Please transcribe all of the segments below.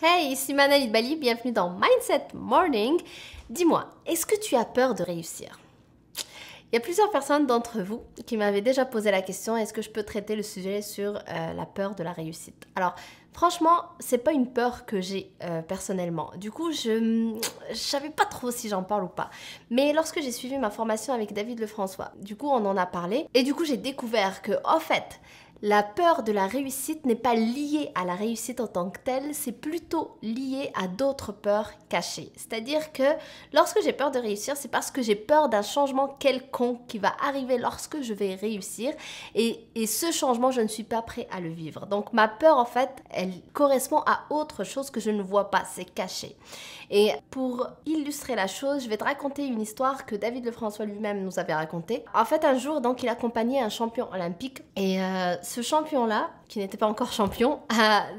Hey, ici Manal Bali, bienvenue dans Mindset Morning. Dis-moi, est-ce que tu as peur de réussir? Il y a plusieurs personnes d'entre vous qui m'avaient déjà posé la question, est-ce que je peux traiter le sujet sur la peur de la réussite? Alors, franchement, c'est pas une peur que j'ai personnellement. Du coup, je savais pas trop si j'en parle ou pas. Mais lorsque j'ai suivi ma formation avec David Lefrançois, du coup, on en a parlé. Et du coup, j'ai découvert que, en fait, la peur de la réussite n'est pas liée à la réussite en tant que telle, c'est plutôt lié à d'autres peurs cachées. C'est-à-dire que lorsque j'ai peur de réussir, c'est parce que j'ai peur d'un changement quelconque qui va arriver lorsque je vais réussir. Et ce changement, je ne suis pas prêt à le vivre. Donc ma peur, en fait, elle correspond à autre chose que je ne vois pas, c'est caché. Et pour illustrer la chose, je vais te raconter une histoire que David Lefrançois lui-même nous avait racontée. En fait, un jour, donc, il accompagnait un champion olympique et ce champion-là, qui n'était pas encore champion,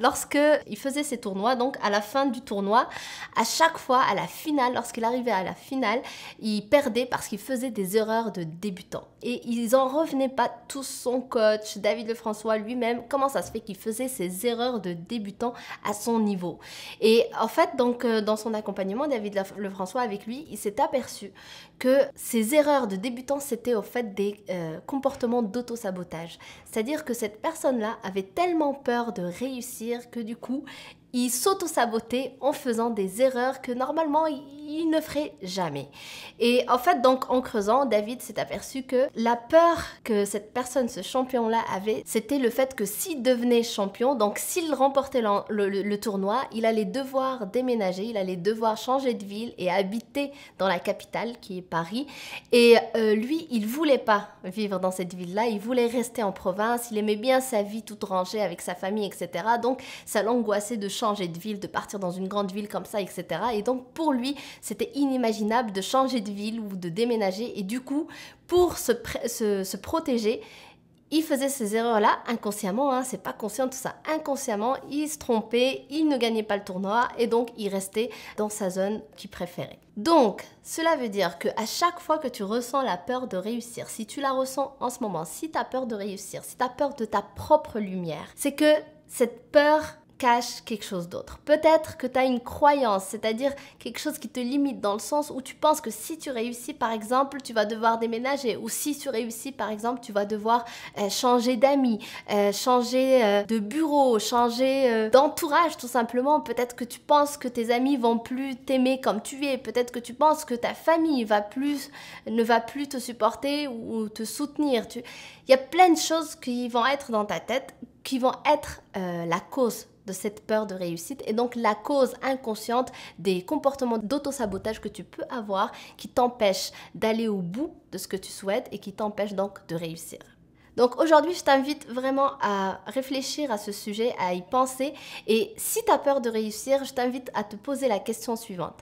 lorsque il faisait ses tournois, donc à la fin du tournoi, à chaque fois, à la finale, lorsqu'il arrivait à la finale, il perdait parce qu'il faisait des erreurs de débutant. Et ils n'en revenaient pas tous, son coach, David Lefrançois lui-même, comment ça se fait qu'il faisait ces erreurs de débutant à son niveau. Et en fait, donc, dans son accompagnement, David Lefrançois, avec lui, il s'est aperçu que ces erreurs de débutant, c'était au fait des comportements d'auto-sabotage. C'est-à-dire que cette personne-là avait tellement peur de réussir que du coup, il s'auto-sabotait en faisant des erreurs que normalement il ne ferait jamais. Et en fait, donc en creusant, David s'est aperçu que la peur que cette personne, ce champion-là avait, c'était le fait que s'il devenait champion, donc s'il remportait le tournoi, il allait devoir déménager, il allait devoir changer de ville et habiter dans la capitale qui est Paris. Et lui, il voulait pas vivre dans cette ville-là, il voulait rester en province, il aimait bien sa vie toute rangée avec sa famille, etc. Donc ça l'angoissait de changer de ville, de partir dans une grande ville comme ça, etc. Et donc pour lui, c'était inimaginable de changer de ville ou de déménager. Et du coup, pour se protéger, il faisait ces erreurs-là inconsciemment, hein, c'est pas conscient tout ça. Inconsciemment, il se trompait, il ne gagnait pas le tournoi et donc il restait dans sa zone qu'il préférait. Donc, cela veut dire qu'à chaque fois que tu ressens la peur de réussir, si tu la ressens en ce moment, si tu as peur de réussir, si tu as peur de ta propre lumière, c'est que cette peur cache quelque chose d'autre. Peut-être que tu as une croyance, c'est-à-dire quelque chose qui te limite dans le sens où tu penses que si tu réussis, par exemple, tu vas devoir déménager, ou si tu réussis, par exemple, tu vas devoir changer d'amis, changer de bureau, changer d'entourage tout simplement. Peut-être que tu penses que tes amis vont plus t'aimer comme tu es, peut-être que tu penses que ta famille ne va plus te supporter ou te soutenir. Il y a plein de choses qui vont être dans ta tête, qui vont être la cause de cette peur de réussite et donc la cause inconsciente des comportements d'auto-sabotage que tu peux avoir qui t'empêchent d'aller au bout de ce que tu souhaites et qui t'empêchent donc de réussir. Donc aujourd'hui, je t'invite vraiment à réfléchir à ce sujet, à y penser et si tu as peur de réussir, je t'invite à te poser la question suivante.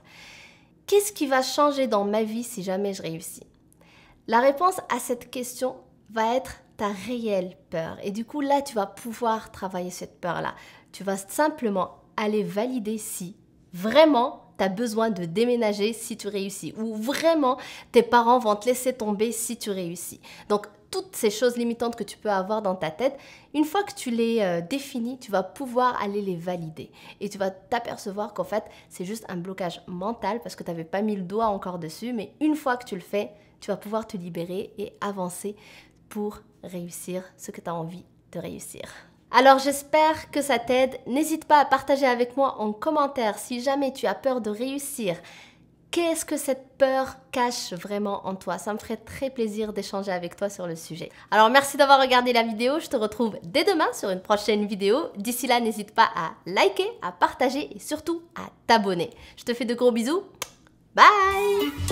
Qu'est-ce qui va changer dans ma vie si jamais je réussis? La réponse à cette question va être ta réelle peur. Et du coup, là, tu vas pouvoir travailler cette peur-là. Tu vas simplement aller valider si vraiment tu as besoin de déménager si tu réussis ou vraiment tes parents vont te laisser tomber si tu réussis. Donc, toutes ces choses limitantes que tu peux avoir dans ta tête, une fois que tu les définis, tu vas pouvoir aller les valider. Et tu vas t'apercevoir qu'en fait, c'est juste un blocage mental parce que tu n'avais pas mis le doigt encore dessus. Mais une fois que tu le fais, tu vas pouvoir te libérer et avancer pour réussir ce que tu as envie de réussir. Alors j'espère que ça t'aide. N'hésite pas à partager avec moi en commentaire si jamais tu as peur de réussir. Qu'est-ce que cette peur cache vraiment en toi? Ça me ferait très plaisir d'échanger avec toi sur le sujet. Alors merci d'avoir regardé la vidéo. Je te retrouve dès demain sur une prochaine vidéo. D'ici là, n'hésite pas à liker, à partager et surtout à t'abonner. Je te fais de gros bisous. Bye!